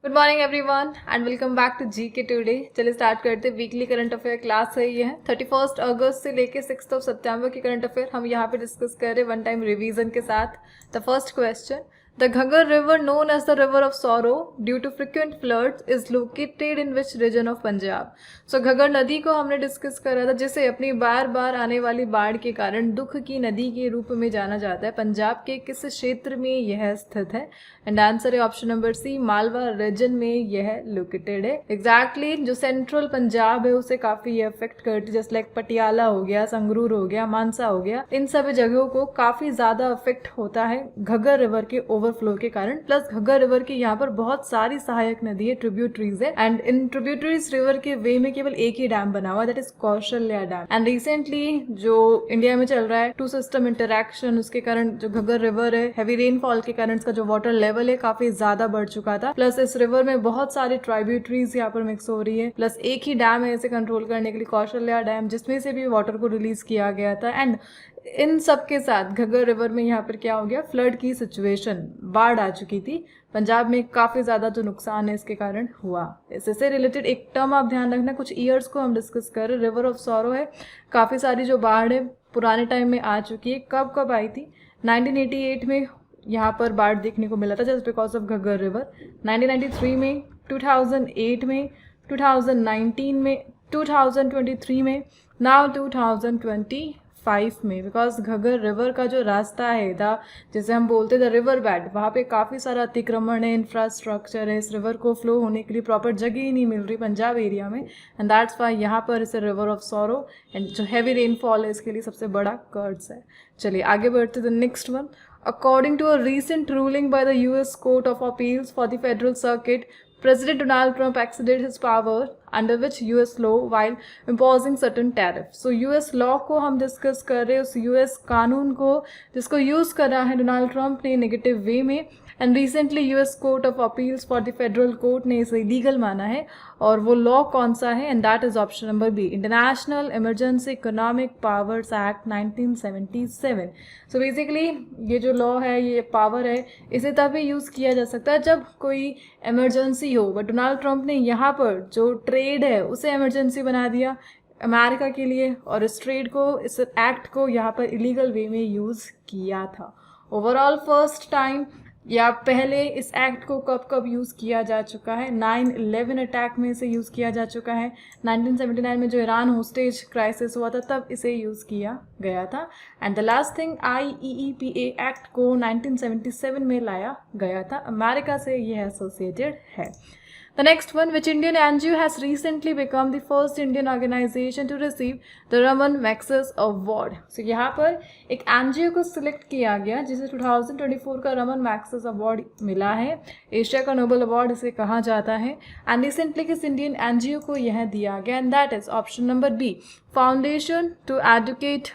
Good morning everyone and welcome back to GK today. चलिए start करते हैं। Weekly current affair class है ये है 31 अगस्त से लेके 6 सितंबर की करंट अफेयर हम यहाँ पे डिस्कस कर रहे हैं वन टाइम रिवीजन के साथ। The first question, the Ghaggar river known as the river of sorrow due to frequent floods is located in which region of Punjab. So Ghaggar नदी को हमने डिस्कस करा था जिसे अपनी बार बार आने वाली बाढ़ के कारण दुख की नदी के रूप में जाना जाता है। पंजाब के किस क्षेत्र में यह स्थित है? एंड आंसर है option number C, Malwa region में यह लोकेटेड है। एग्जैक्टली जो सेंट्रल पंजाब है उसे काफी ये अफेक्ट करती है, जैसे लाइक पटियाला हो गया, संगरूर हो गया, मानसा हो गया, इन सभी जगहों को काफी ज्यादा अफेक्ट होता है घग्गर रिवर के ओवरफ्लो के कारण। प्लस घग्गर रिवर की यहाँ पर बहुत सारी सहायक नदी है, ट्रिब्यूटरीज है, एंड इन ट्रिब्यूटरीज रिवर के वे में केवल एक ही डैम बना हुआ, that is Kaushalya dam. And recently जो इंडिया में चल रहा है टू सिस्टम इंटरैक्शन, उसके कारण जो घग्गर रिवर है हैवी रेनफॉल के कारण इसका जो वाटर लेवल है काफी ज्यादा बढ़ चुका था। प्लस इस रिवर में बहुत सारी ट्राइब्यूटरीज यहाँ पर मिक्स हो रही है। प्लस एक ही डैम है इसे कंट्रोल करने के लिए, कौशल्या डैम, जिसमें से भी वाटर को रिलीज किया गया था। एंड इन सब के साथ घग्गर रिवर में यहाँ पर क्या हो गया, फ्लड की सिचुएशन, बाढ़ आ चुकी थी पंजाब में, काफी ज्यादा जो नुकसान है इसके कारण हुआ। इससे रिलेटेड एक टर्म आप ध्यान रखना, कुछ ईयर्स को हम डिस्कस कर रहे। रिवर ऑफ सॉरो है, काफी सारी जो बाढ़ है पुराने टाइम में आ चुकी है। कब कब आई थी? 1988 में यहाँ पर बाढ़ देखने को मिला था just because of Ghaggar river. 1993 में, 2008 में, 2019 में, 2023 में, नाउ 2025 में, बिकॉज घग्गर रिवर का जो रास्ता है द, जैसे हम बोलते हैं द रिवर बेड, वहाँ पे काफ़ी सारा अतिक्रमण है, इंफ्रास्ट्रक्चर है, इस रिवर को फ्लो होने के लिए प्रॉपर जगह ही नहीं मिल रही पंजाब एरिया में। एंड दैट्स वाई यहाँ पर इसे रिवर ऑफ सॉरो, एंड जो हैवी रेनफॉल है इसके लिए सबसे बड़ा कर्ज है। चलिए आगे बढ़ते the next one. According to a recent ruling by the US Court of Appeals for the Federal Circuit, President Donald Trump exceeded his power under which US law while imposing certain tariffs. So US law को हम discuss कर रहे हैं, उस US कानून को जिसको use कर रहा है डोनाल्ड ट्रंप ने नेगेटिव वे में। And recently US court of appeals for the federal court ने इसे लीगल माना है, और वो लॉ कौन सा है? And that is option number B, international emergency economic powers act 1977। So basically ये जो लॉ है, ये पावर है, इसे तभी यूज़ किया जा सकता है जब कोई इमरजेंसी हो। बट डोनाल्ड ट्रंप ने यहाँ पर जो ट्रेड है उसे इमरजेंसी बना दिया अमेरिका के लिए, और इस ट्रेड को, इस एक्ट को यहाँ पर इलीगल वे में यूज़ किया था। ओवरऑल फर्स्ट टाइम या पहले इस एक्ट को कब कब यूज़ किया जा चुका है? 9/11 अटैक में इसे यूज़ किया जा चुका है। 1979 में जो ईरान होस्टेज क्राइसिस हुआ था तब इसे यूज़ किया गया था। And the last thing, IEEPA act को 1977 में लाया गया था, अमेरिका से यह एसोसिएटेड है। The next one, which Indian NGO has recently become the first Indian organization to receive the Raman Magsaysay Award? So यहाँ पर एक NGO को सिलेक्ट किया गया जिसे 2024 का रमन मैग्सेस अवार्ड मिला है। एशिया का नोबल अवार्ड इसे कहा जाता है। एंड रिसेंटली किस इंडियन NGO को यह दिया गया? And that is option number B, foundation to educate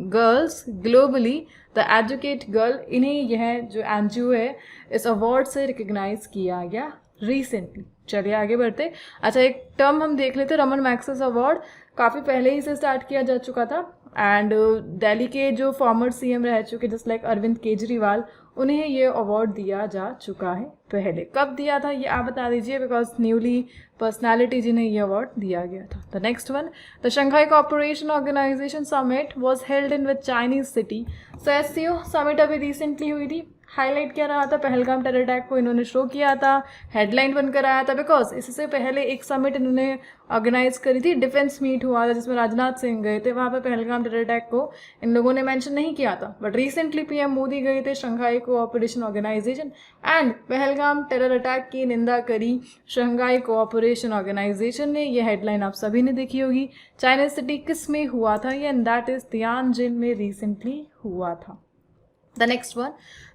girls globally, the educate girl. इन्हें यह जो NGO है इस अवार्ड से रिकग्नाइज किया गया रिसेंटली। चलिए आगे बढ़ते। अच्छा, एक टर्म हम देख लेते, रमन मैग्सेस अवार्ड काफ़ी पहले ही से स्टार्ट किया जा चुका था। एंड दिल्ली के जो फॉर्मर CM रह चुके जस्ट लाइक अरविंद केजरीवाल, उन्हें ये अवार्ड दिया जा चुका है। पहले कब दिया था ये आप बता दीजिए, बिकॉज न्यूली पर्सनैलिटी जिन्हें ये अवार्ड दिया गया था। The next one, the Shanghai cooperation organisation summit was held in with Chinese city. So SCO summit अभी रिसेंटली हुई थी। हाईलाइट क्या रहा था? पहलगाम टेरर अटैक को इन्होंने शो किया था, हेडलाइन बनकर आया था, बिकॉज इससे पहले एक समिट इन्होंने ऑर्गेनाइज करी थी, डिफेंस मीट हुआ था जिसमें राजनाथ सिंह गए थे। वहाँ पे पहलगाम टेरर अटैक को इन लोगों ने मेंशन नहीं किया था, बट रिसेंटली PM मोदी गए थे Shanghai cooperation organisation and Pahalgam terror attack की निंदा करी शंघाई कोऑपरेशन ऑर्गेनाइजेशन ने। यह हेडलाइन आप सभी ने देखी होगी। चाइनीज सिटी किस में हुआ था ये? एंड दैट इज तियानजिन में रिसेंटली हुआ था। The next one,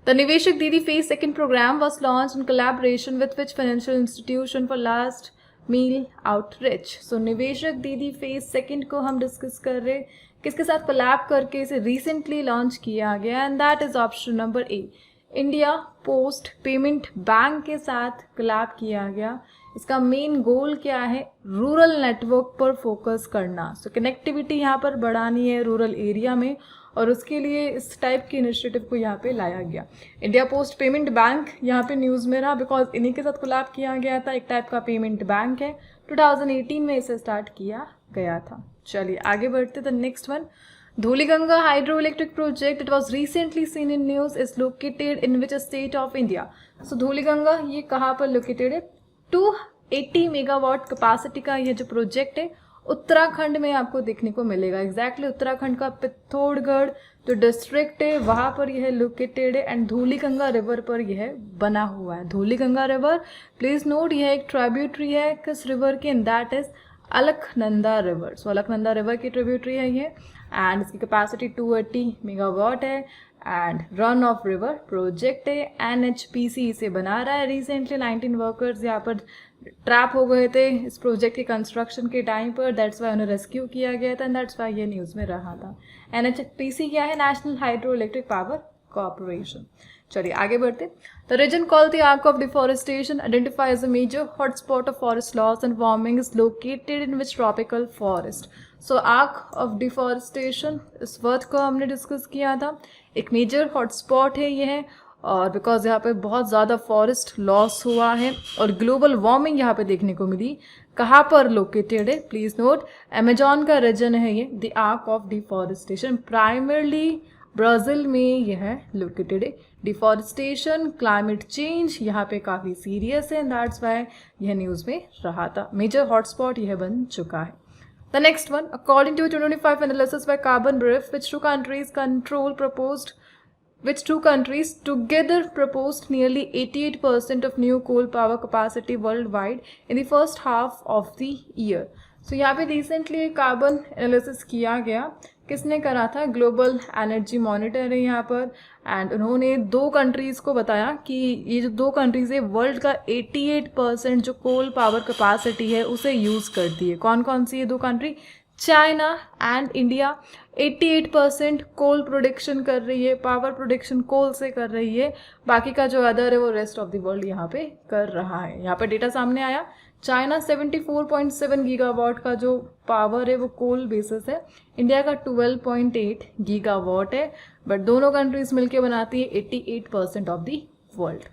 the Niveshak Didi Phase 2 program was launched in collaboration with which financial institution for last meal outreach? So निवेशक दीदी Phase 2 को हम डिस्कस कर रहे, किसके साथ कोलैब करके इसे रिसेंटली लॉन्च किया गया? And that is option number A, India post payment bank के साथ कोलैब किया गया। इसका मेन गोल क्या है? रूरल नेटवर्क पर फोकस करना। सो कनेक्टिविटी यहाँ पर बढ़ानी है रूरल एरिया में, और उसके लिए इस टाइप की इनिशिएटिव को यहाँ पे लाया गया। इंडिया पोस्ट पेमेंट बैंक यहाँ पे न्यूज़ में रहा बिकॉज इन्हीं के साथ कोलैब किया गया था, एक टाइप का पेमेंट बैंक है। 2018 में इसे स्टार्ट किया गया था। चलिए आगे बढ़ते। The next one, Dhouliganga hydroelectric project that was recently seen in news is located in which state of India? So Dhouliganga ये कहाँ पर लोकेटेड है? 280 मेगावाट कैपेसिटी का ये जो प्रोजेक्ट है उत्तराखंड में आपको देखने को मिलेगा। एग्जैक्टली उत्तराखंड का पिथौरागढ़ जो डिस्ट्रिक्ट है वहाँ पर यह लोकेटेड है एंड धौलीगंगा रिवर पर यह बना हुआ है। धौलीगंगा रिवर, प्लीज नोट, यह एक ट्रिब्यूटरी है किस रिवर की? And that is Alaknanda river. So Alaknanda river की ट्रिब्यूटरी है ये एंड इसकी कैपेसिटी 280 मेगावाट है and run of river project है। NHPC इसे बना रहा है। रिसेंटली 19 वर्कर्स यहाँ पर ट्रैप हो गए थे इस प्रोजेक्ट के कंस्ट्रक्शन के टाइम पर, दैट्स वाई उन्हें रेस्क्यू किया गया था एंड दैट्स वाई ये न्यूज़ में रहा था। NHPC क्या है? National hydro electric power corporation. चलिए आगे बढ़ते। The region called the arc of deforestation identifies a major hotspot of forest loss and warming is located in which tropical forest. So arc of deforestation इस word को हमने discuss किया था। एक major hotspot है यह और बिकॉज यहाँ पे बहुत ज़्यादा फॉरेस्ट लॉस हुआ है और ग्लोबल वार्मिंग यहाँ पे देखने को मिली। कहाँ पर लोकेटेड है? प्लीज़ नोट, अमेजॉन का रीजन है ये the arc of deforestation. Primarily Brazil में यह लोकेटेड है। डिफॉरेस्टेशन, क्लाइमेट चेंज यहाँ पे काफ़ी सीरियस है एंड दैट्स वाई यह न्यूज़ में रहा था। मेजर हॉटस्पॉट यह बन चुका है। The next one, according to a 2025 analysis by Carbon Brief, which two countries together proposed nearly 88% of new coal power capacity worldwide in the first half of the year. So यहाँ पे recently एक carbon analysis किया गया। किसने करा था? Global energy monitor है यहाँ पर एंड उन्होंने दो कंट्रीज़ को बताया कि ये जो दो कंट्रीज़ है वर्ल्ड का 88% जो कोल पावर कैपेसिटी है उसे यूज़ करती है। कौन कौन सी ये दो country? China and India 88% coal production कर रही है, पावर प्रोडक्शन कोल से कर रही है। बाकी का जो अदर है वो रेस्ट ऑफ द वर्ल्ड यहाँ पे कर रहा है। यहाँ पे डेटा सामने आया, चाइना 74.7 गीगावाट का जो पावर है वो कोल बेसिस है, इंडिया का 12.8 गीगावाट है, बट दोनों कंट्रीज मिलकर बनाती है 88% of the world.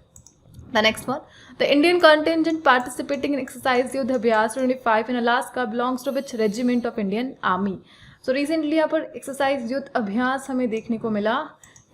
The next one, the Indian contingent participating in exercise Yudh Abhyas 25 in Alaska belongs to which regiment of Indian Army? So recently यहाँ पर exercise युद्ध अभ्यास हमें देखने को मिला।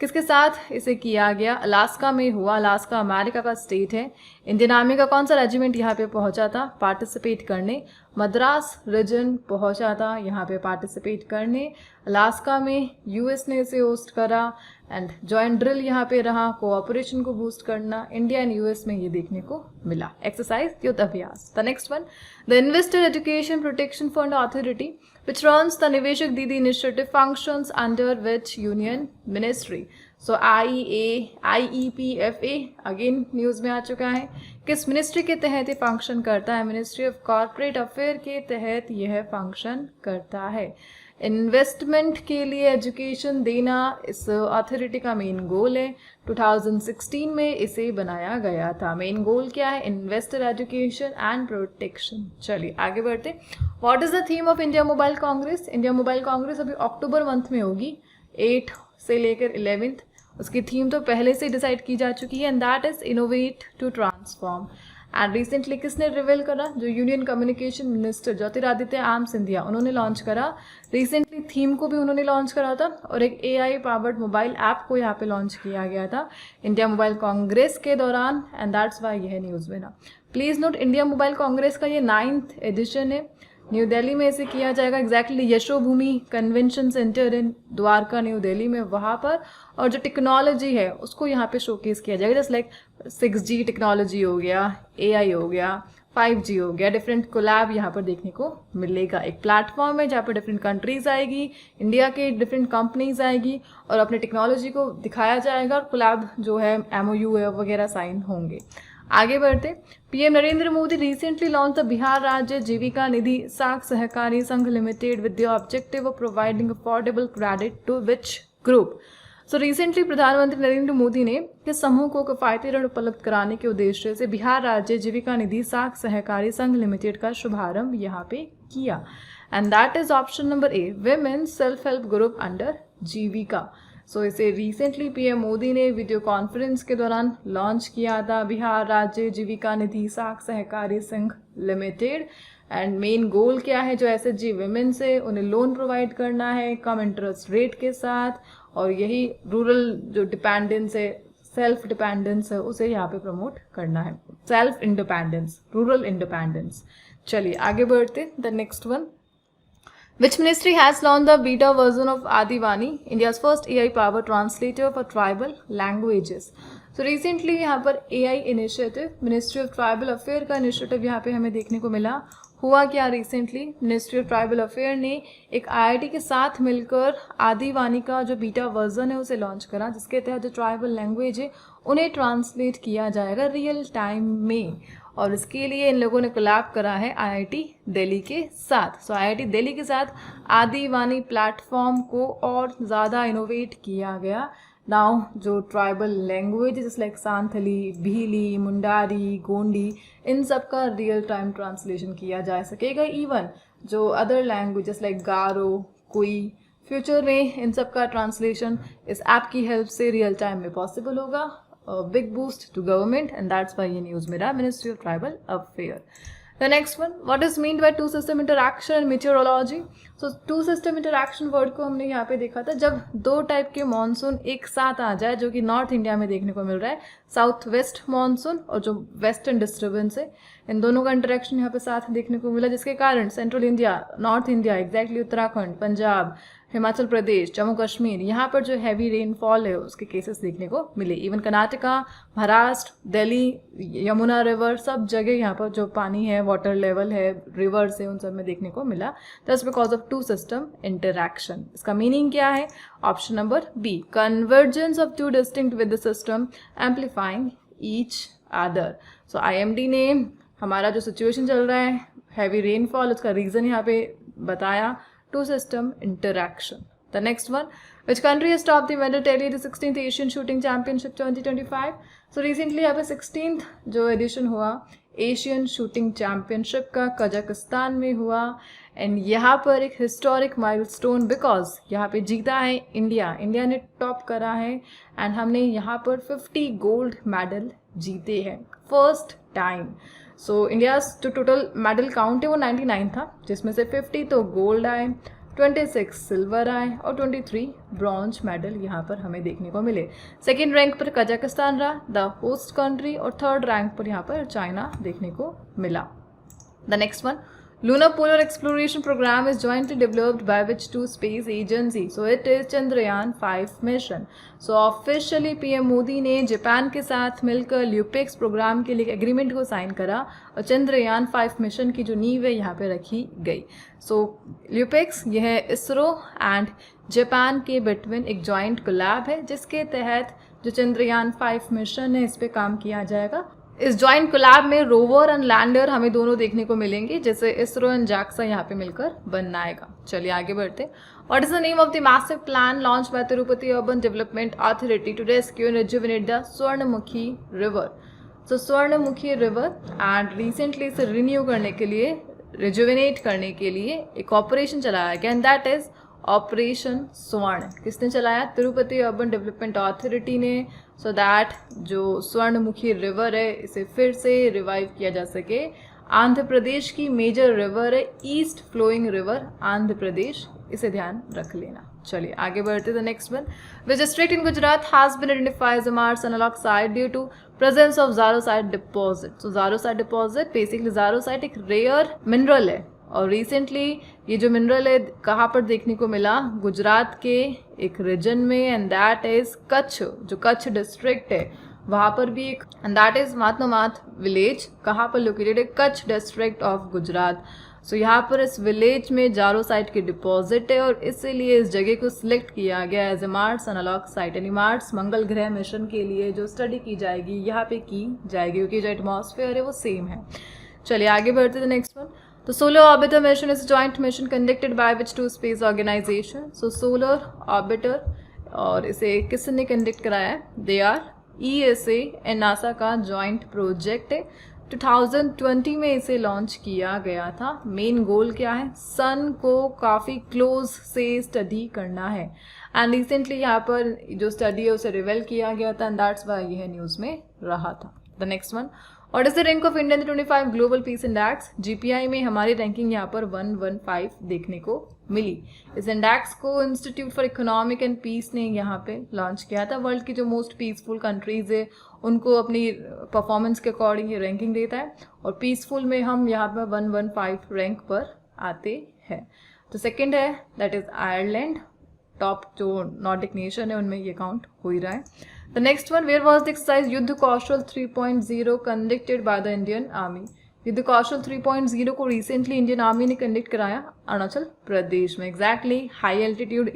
किसके साथ इसे किया गया? अलास्का में हुआ। अलास्का अमेरिका का स्टेट है। इंडियन आर्मी का कौन सा रेजिमेंट यहाँ पे पहुँचा था पार्टिसिपेट करने? मद्रास रीजन पहुँचा था यहाँ पे पार्टिसिपेट करने। अलास्का में यूएस ने इसे होस्ट करा एंड जॉइंट ड्रिल यहाँ पे रहा, कोऑपरेशन को बूस्ट करना इंडिया एंड यूएस में ये देखने को मिला। एक्सरसाइज युद्ध अभ्यास। The next one, the investor education protection fund authority which runs the Niveshak Didi initiative functions under which union ministry? So IEPFA again news में आ चुका है। किस मिनिस्ट्री के तहत ये फंक्शन करता है? मिनिस्ट्री ऑफ कॉर्पोरेट अफेयर के तहत यह फंक्शन करता है। इन्वेस्टमेंट के लिए एजुकेशन देना इस अथॉरिटी का मेन गोल है। 2016 में इसे बनाया गया था। मेन गोल क्या है? Investor education and protection. चलिए आगे बढ़ते। What is the theme of India mobile Congress? India mobile Congress अभी अक्टूबर मंथ में होगी, 8 से लेकर 11। उसकी थीम तो पहले से डिसाइड की जा चुकी है and that is innovate to transform. And recently किसने रिवील करा? जो यूनियन कम्युनिकेशन मिनिस्टर ज्योतिरादित्य आम सिंधिया, उन्होंने लॉन्च करा। रिसेंटली थीम को भी उन्होंने लॉन्च करा था और एक AI पावर्ड मोबाइल ऐप को यहाँ पे लॉन्च किया गया था इंडिया मोबाइल कांग्रेस के दौरान एंड दैट्स वाई यह न्यूज़ में ना। Please note, India mobile Congress का ये 9th एडिशन है। न्यू दिल्ली में इसे किया जाएगा। एग्जैक्टली यशोभूमि कन्वेंशन सेंटर इन द्वारका न्यू दिल्ली में, वहाँ पर। और जो टेक्नोलॉजी है उसको यहाँ पे शोकेस किया जाएगा, जैसे लाइक 6G टेक्नोलॉजी हो गया, AI हो गया, 5G हो गया। डिफरेंट कोलैब यहाँ पर देखने को मिलेगा। एक प्लेटफॉर्म है जहाँ पर डिफरेंट कंट्रीज आएगी, इंडिया के डिफरेंट कंपनीज आएगी और अपने टेक्नोलॉजी को दिखाया जाएगा और कोलैब जो है MOU वगैरह साइन होंगे। आगे बढ़ते। PM Narendra Modi recently launch the Bihar Rajya Jeevika Nidhi Sakh Sahakari Sangh limited with the objective of providing affordable credit to which group? So recently प्रधानमंत्री नरेंद्र मोदी ने किस समूह को किफायती ऋण उपलब्ध कराने के उद्देश्य से बिहार राज्य जीविका निधि साख सहकारी संघ लिमिटेड का शुभारंभ यहाँ पे किया? And that is option number A, women self help group under Jeevika. So इसे रिसेंटली पीएम मोदी ने वीडियो कॉन्फ्रेंस के दौरान लॉन्च किया था, Bihar Rajya Jeevika Nidhi Sakh Sahakari Sangh limited. And main goal क्या है, जो एसएचजी वुमेन से उन्हें लोन प्रोवाइड करना है कम इंटरेस्ट रेट के साथ, और यही रूरल जो डिपेंडेंस है, सेल्फ डिपेंडेंस है, उसे यहाँ पे प्रमोट करना है, सेल्फ इंडिपेंडेंस, रूरल इंडिपेंडेंस। चलिए आगे बढ़ते। The next one, Which ministry has launched the beta version of Adivani, India's first AI-powered translator for tribal languages? So recently यहाँ पर AI initiative, Ministry of Tribal Affairs का initiative यहाँ पे हमें देखने को मिला। हुआ क्या, recently ministry of tribal affair ने एक आईआईटी के साथ मिलकर आदिवानी का जो बीटा वर्जन है उसे लॉन्च करा, जिसके तहत जो ट्राइबल लैंग्वेज है उन्हें ट्रांसलेट किया जाएगा रियल टाइम में। और इसके लिए इन लोगों ने कोलैब करा है आईआईटी दिल्ली के साथ। सो आईआईटी दिल्ली के साथ आदिवानी प्लेटफॉर्म को और ज़्यादा इनोवेट किया गया। नाउ जो ट्राइबल लैंग्वेजेस लाइक सांथली, भीली, मुंडारी, गोंडी, इन सब का रियल टाइम ट्रांसलेशन किया जा सकेगा। इवन जो अदर लैंग्वेजेस लाइक गारो, कोई, फ्यूचर में इन सब का ट्रांसलेशन इस ऐप की हेल्प से रियल टाइम में पॉसिबल होगा। Big boost to government, and that's why ये न्यूज़ मेरा ministry of tribal affair. The next one, what is meant by two system interaction and meteorology? So two system interaction word को हमने यहाँ पे देखा था, जब दो टाइप के मानसून एक साथ आ जाए, जो कि नॉर्थ इंडिया में देखने को मिल रहा है, साउथ वेस्ट मानसून और जो वेस्टर्न डिस्टर्बेंस है, इन दोनों का इंटरेक्शन यहाँ पे साथ देखने को मिला, जिसके कारण central India, north India, exactly Uttarakhand, Punjab, Himachal Pradesh, Jammu Kashmir, यहाँ पर जो हैवी रेनफॉल है उसके केसेस देखने को मिले। इवन कर्नाटका, महाराष्ट्र, दिल्ली, यमुना रिवर, सब जगह यहाँ पर जो पानी है, वाटर लेवल है, रिवर्स है, उन सब में देखने को मिला। That's because of two system interaction. इसका मीनिंग क्या है? Option number B, convergence of two distinct with the system amplifying each other. So IMD ने हमारा जो सिचुएशन चल रहा है, हैवी रेनफॉल, उसका रीज़न यहाँ पे बताया, two system interaction. The next one, which country has topped the medal tally the 16th Asian Shooting Championship 2025? So recently यहाँ पे 16th जो एडिशन हुआ एशियन शूटिंग चैम्पियनशिप का कजाकिस्तान में हुआ। एंड यहाँ पर एक हिस्टोरिक माइलस्टोन, बिकॉज यहाँ पे जीता है इंडिया, इंडिया ने टॉप करा है, एंड हमने यहाँ पर 50 गोल्ड मेडल जीते हैं फर्स्ट टाइम। सो इंडिया जो टोटल मेडल काउंट है वो 99 था, जिसमें से 50 तो गोल्ड आए, 26 सिल्वर आए और 23 ब्रॉन्ज मेडल यहाँ पर हमें देखने को मिले। सेकेंड रैंक पर कजाकिस्तान रहा, द होस्ट कंट्री, और थर्ड रैंक पर यहाँ पर चाइना देखने को मिला। The next one, Lunar Polar Exploration Program is jointly developed by which two space agency? So it is Chandrayaan 5 mission. So officially PM Modi ने जापान के साथ मिलकर ल्यूपेक्स प्रोग्राम के लिए एग्रीमेंट को साइन करा और चंद्रयान 5 मिशन की जो नींव है यहाँ पे रखी गई। सो ल्यूपेक्स यह है इसरो एंड जापान के बिटवीन एक जॉइंट कोलैब है, जिसके तहत जो चंद्रयान 5 मिशन है इस पर काम किया जाएगा। इस जॉइंट कोलैब में रोवर एंड लैंडर हमें दोनों देखने को मिलेंगे, जैसे इसरो एंड जाक्सा यहाँ पे मिलकर बनना आएगा। चलिए आगे बढ़ते। What is the name of the massive plan launch by Tirupati urban development authority to rescue and rejuvenate the Swarnamukhi river? So Swarnamukhi river, and recently इसे रिन्यू करने के लिए, रिजुविनेट करने के लिए एक ऑपरेशन चलाया गया, एंड दैट इज ऑपरेशन स्वर्ण। किसने चलाया? तिरुपति अर्बन डेवलपमेंट अथॉरिटी ने, सो दैट जो स्वर्णमुखी रिवर है इसे फिर से रिवाइव किया जा सके। आंध्र प्रदेश की मेजर रिवर है, east flowing river Andhra Pradesh, इसे ध्यान रख लेना। चलिए आगे बढ़ते। The next one, which district in Gujarat has been identified as a Mars analog site due to presence of jarosite deposit? So jarosite deposit, basically jarosite एक रेयर मिनरल है, और रिसेंटली ये जो मिनरल है कहाँ पर देखने को मिला? गुजरात के एक रीजन में, एंड दैट इज कच्छ। जो कच्छ डिस्ट्रिक्ट है वहाँ पर भी एक, and that is Matanomadh village. कहाँ पर लोकेटेड है? Kutch district of Gujarat. So यहाँ पर इस विलेज में जारोसाइट की डिपॉजिट है, और इसीलिए इस जगह को सिलेक्ट किया गया as a Mars analog site. यानी मार्स मंगल ग्रह मिशन के लिए जो स्टडी की जाएगी यहाँ पे की जाएगी, क्योंकि जो एटमॉस्फेयर है वो सेम है। चलिए आगे बढ़ते थे। Next one, The Solar Orbiter mission is a joint mission conducted by which two space organization? So Solar Orbiter, और इसे किसने कंडक्ट कराया है? They are ESA and NASA का जॉइंट प्रोजेक्ट है। 2020 में इसे लॉन्च किया गया था। मेन गोल क्या है? सन को काफ़ी क्लोज से स्टडी करना है। एंड रिसेंटली यहाँ पर जो स्टडी है उसे रिवेल किया गया था एंड दैट्स वाई यह न्यूज़ में रहा था. The next one, what is the rank of India in 25 global peace index. GPI में हमारी रैंकिंग यहाँ पर 115 देखने को मिली. इस इंडेक्स को institute for economic and peace ने यहाँ पे लॉन्च किया था. वर्ल्ड की जो मोस्ट पीसफुल कंट्रीज है उनको अपनी परफॉर्मेंस के अकॉर्डिंग ये रैंकिंग देता है और पीसफुल में हम यहाँ पर 115 रैंक पर आते हैं. तो सेकेंड है दैट इज आयरलैंड. टॉप जो नॉर्डिक नेशन है उनमें ये काउंट हो ही रहा है. The next one, where was the exercise Yuddh Kaushal 3.0 conducted by the Indian army. Yuddh Kaushal 3.0 को रिसेंटली इंडियन आर्मी ने कंडक्ट कराया अरुणाचल प्रदेश में. Exactly high altitude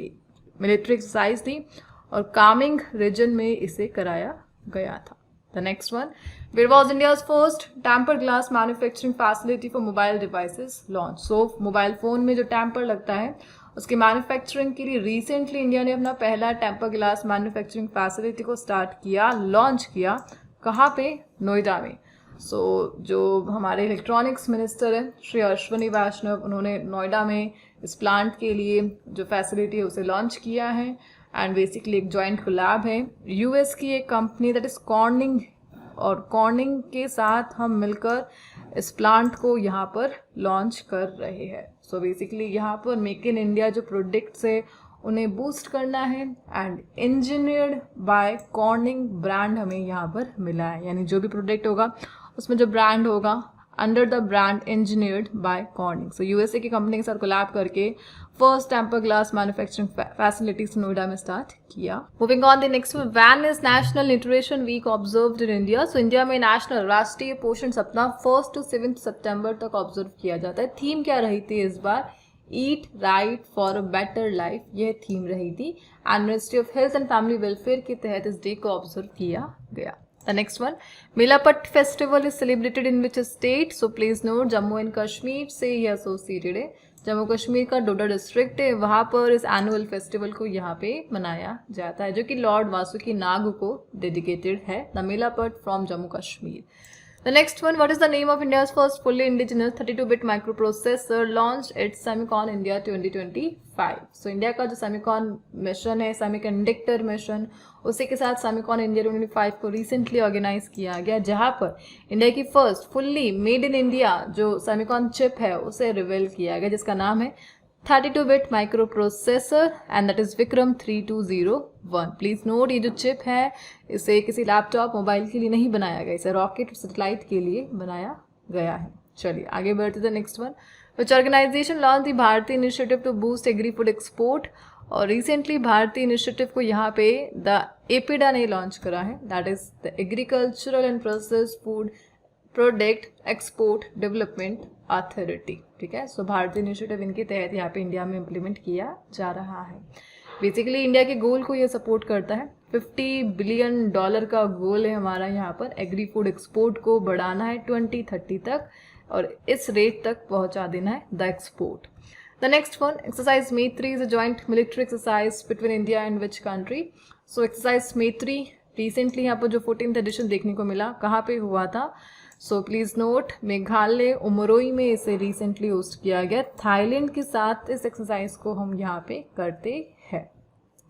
military exercise थी और कामिंग रीजन में इसे कराया गया था. The next one, where was India's first temper glass manufacturing facility for mobile devices launch. So mobile phone में जो टेम्पर लगता है उसकी मैन्युफैक्चरिंग के लिए रिसेंटली इंडिया ने अपना पहला टेम्पर ग्लास मैन्युफैक्चरिंग फैसिलिटी को स्टार्ट किया, लॉन्च किया. कहाँ पे? नोएडा में. सो जो हमारे इलेक्ट्रॉनिक्स मिनिस्टर हैं श्री अश्विनी वैष्णव, उन्होंने नोएडा में इस प्लांट के लिए जो फैसिलिटी है उसे लॉन्च किया है एंड बेसिकली एक जॉइंट कोलैब है यूएस की एक कंपनी दैट इज कॉर्निंग और कॉर्निंग के साथ हम मिलकर इस प्लांट को यहाँ पर लॉन्च कर रहे हैं. सो बेसिकली यहाँ पर मेक इन इंडिया जो प्रोडक्ट्स है उन्हें बूस्ट करना है and engineered by Corning brand हमें यहाँ पर मिला है. यानी जो भी प्रोडक्ट होगा उसमें जो ब्रांड होगा under the brand engineered by Corning. So USA की कंपनी के साथ कोलैब करके first temper glass manufacturing facilities Noida में स्टार्ट किया. Moving on the next, one is national nutrition week observed in India. So India में national राष्ट्रीय पोषण सप्ताह 1 to 7 सितंबर तक ऑब्जर्व किया जाता है. थीम क्या रही थी इस बार? Eat right for a better life, यह थीम रही थी and ministry of health and family welfare के तहत इस डे को ऑब्जर्व किया गया. The next one, Melaput festival is celebrated in which state? So please note Jammu and Kashmir से ये associated है. जम्मू कश्मीर का डोडा डिस्ट्रिक्ट है, वहाँ पर इस एनुअल फेस्टिवल को यहाँ पे मनाया जाता है जो कि लॉर्ड वासुकी नाग को डेडिकेटेड है. The Mela Patt from Jammu Kashmir. The next one, what is the name of India's first fully indigenous 32-bit microprocessor launched at Semicon India 2025? So India का जो सेमिकॉन मिशन है, सेमीकंडक्टर मिशन, उसी के साथ सेमिकॉन इंडिया 2025 को रिसेंटली ऑर्गेनाइज किया गया जहां पर इंडिया की first fully made in India जो सेमिकॉन चिप है उसे रिवील किया गया जिसका नाम है 32-bit microprocessor and that is Vikram 3201. Please note ये जो चिप है इसे किसी लैपटॉप मोबाइल के लिए नहीं बनाया गया, इसे रॉकेट सैटेलाइट के लिए बनाया गया है. चलिए आगे बढ़ते थे. Next one, which organization launch the Bharatiya initiative to boost agri food export. और रिसेंटली भारतीय इनिशिएटिव को यहाँ पे द एपिडा ने लॉन्च करा है, that is the agricultural and process food product export development authority. ठीक है. सो भारतीय इनिशिएटिव इनके तहत यहाँ पे इंडिया में इम्प्लीमेंट किया जा रहा है. बेसिकली इंडिया के गोल को ये सपोर्ट करता है. $50 बिलियन का गोल है हमारा यहाँ पर एग्री फूड एक्सपोर्ट को बढ़ाना है 2030 तक और इस रेट तक पहुँचा देना है the export. The next one, exercise Maitri is a joint military exercise between India and which country? So exercise Maitri recently यहाँ पर जो 14th edition देखने को मिला, कहाँ पे हुआ था? So please note Meghalaya Umroi में इसे recently होस्ट किया गया. थाईलैंड के साथ इस एक्सरसाइज को हम यहाँ पे करते हैं.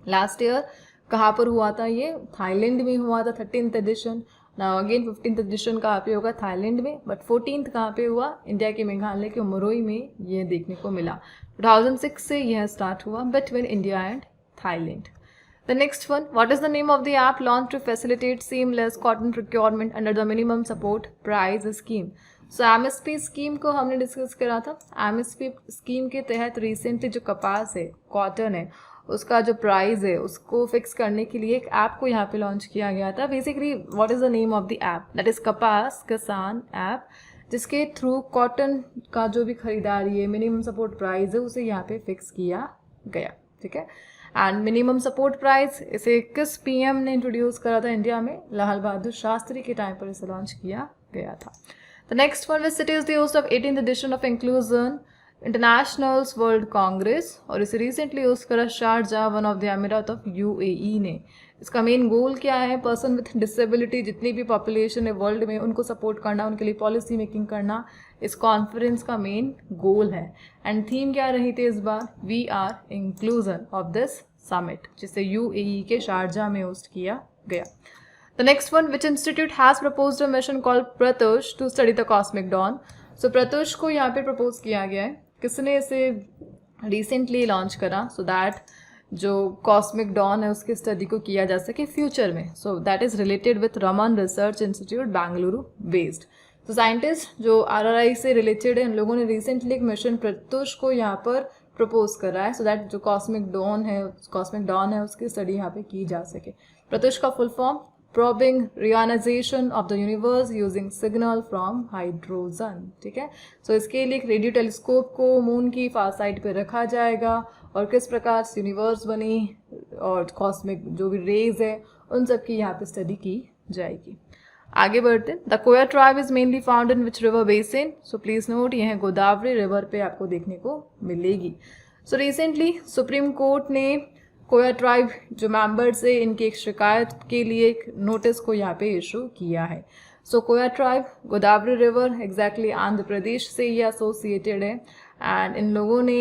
लास्ट ईयर कहाँ पर हुआ था? ये थाईलैंड में हुआ था 13th edition. Now again 15th addition कहाँ पे होगा? थाईलैंड में. बट 14th कहाँ पे हुआ? इंडिया के मेघालय के उमरोई में ये देखने को मिला. 2006 से यह स्टार्ट हुआ between India and Thailand. The next one, what is the name of the app launch to facilitate seamless cotton procurement under the minimum support price scheme. So MSP scheme को हमने डिस्कस करा था. MSP scheme के तहत recently जो कपास है, cotton है, उसका जो प्राइस है उसको फिक्स करने के लिए एक ऐप को यहाँ पे लॉन्च किया गया था. Basically what is the name of the app? That is कपास किसान ऐप, जिसके थ्रू कॉटन का जो भी खरीदारी है, मिनिमम सपोर्ट प्राइस है, उसे यहाँ पे फिक्स किया गया. ठीक है. एंड मिनिमम सपोर्ट प्राइस इसे किस पीएम ने इंट्रोड्यूस करा था इंडिया में? लाल बहादुर शास्त्री के टाइम पर इसे लॉन्च किया गया था. The next one, which city is the host of 18th edition of inclusion internationals world congress. और इसे रिसेंटली होस्ट करा Sharjah, one of the emirates of UAE ने. इसका मेन गोल क्या है? पर्सन विथ डिसेबिलिटी जितनी भी पॉपुलेशन है वर्ल्ड में उनको सपोर्ट करना, उनके लिए पॉलिसी मेकिंग करना इस कॉन्फ्रेंस का मेन गोल है. एंड थीम क्या रही थी इस बार? We are inclusion of this summit, जिसे UAE के शारजा में होस्ट किया गया। The next one, which institute has proposed a mission called Pratyush to study the cosmic dawn? So Pratyush को यहाँ पे प्रपोज किया गया है, किसने इसे रिसेंटली लॉन्च करा, सो दैट जो कॉस्मिक डॉन है उसके स्टडी को किया जा सके फ्यूचर में। So that is related with Raman research institute Bengaluru based. तो साइंटिस्ट जो RRI से रिलेटेड है, इन लोगों ने रिसेंटली एक मिशन प्रत्युष को यहाँ पर प्रपोज करा है, सो दैट जो कॉस्मिक डॉन है उसकी स्टडी यहाँ पे की जा सके। प्रत्युष का full form probing reionization of the universe using signal from hydrogen, ठीक है। सो इसके लिए एक रेडियो टेलीस्कोप को मून की फार साइड पे रखा जाएगा और किस प्रकार से यूनिवर्स बनी और कॉस्मिक जो भी रेज है उन सब की यहाँ पे स्टडी की जाएगी। आगे बढ़ते हैं। The Koya tribe is mainly found in which river basin? So please note, ये है गोदावरी रिवर पे आपको देखने को मिलेगी। सो रिसेंटली सुप्रीम कोर्ट ने कोया ट्राइब जो मेंबर्स है इनकी एक शिकायत के लिए एक नोटिस को यहाँ पे इशू किया है। So Koya tribe Godavari river exactly Andhra Pradesh से ये एसोसिएटेड है एंड इन लोगों ने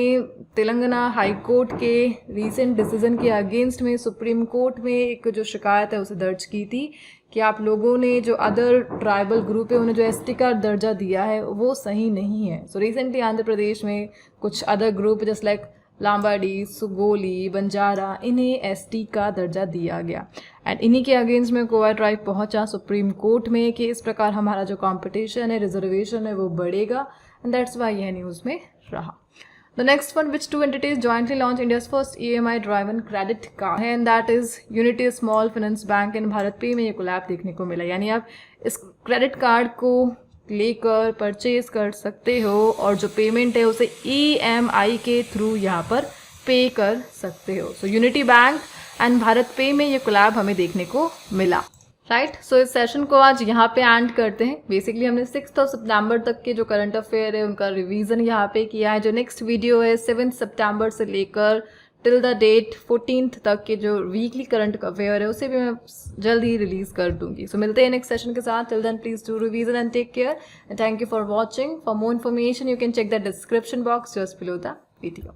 तेलंगाना हाई कोर्ट के रीसेंट डिसीजन के अगेंस्ट में सुप्रीम कोर्ट में एक जो शिकायत है उसे दर्ज की थी कि आप लोगों ने जो अदर ट्राइबल ग्रुप है उन्हें जो ST का दर्जा दिया है वो सही नहीं है। सो रिसेंटली आंध्र प्रदेश में कुछ other group just like Lambadi, Sugali, Banjara, इन्हें ST का दर्जा दिया गया एंड इन्हीं के अगेंस्ट में कोया ट्राइब पहुंचा सुप्रीम कोर्ट में कि इस प्रकार हमारा जो कंपटीशन है, रिजर्वेशन है वो बढ़ेगा एंड दैट्स वाई यह न्यूज़ में रहा। The next one, which 2 entities jointly launched India's first EMI driven credit card है and that is unity small finance bank and Bharat पे में ये कोलैब देखने को मिला। यानी आप इस क्रेडिट कार्ड को लेकर परचेज कर सकते हो और जो पेमेंट है उसे EMI के थ्रू यहाँ पर पे कर सकते हो। सो यूनिटी बैंक एंड भारत पे में ये कोलैब हमें देखने को मिला, राइट। सो इस सेशन को आज यहाँ पे एंड करते हैं। बेसिकली हमने 6 सितंबर तक के जो करंट अफेयर है उनका रिवीजन यहाँ पे किया है। जो नेक्स्ट वीडियो है 7 सितंबर से लेकर टिल द डेट 14th तक के जो वीकली करंट अफेयर है उसे भी मैं जल्द ही रिलीज कर दूंगी। सो मिलते हैं नेक्स्ट सेशन के साथ। Till then please do revision and take care and thank you for watching. For more information you can check the description box just below the video.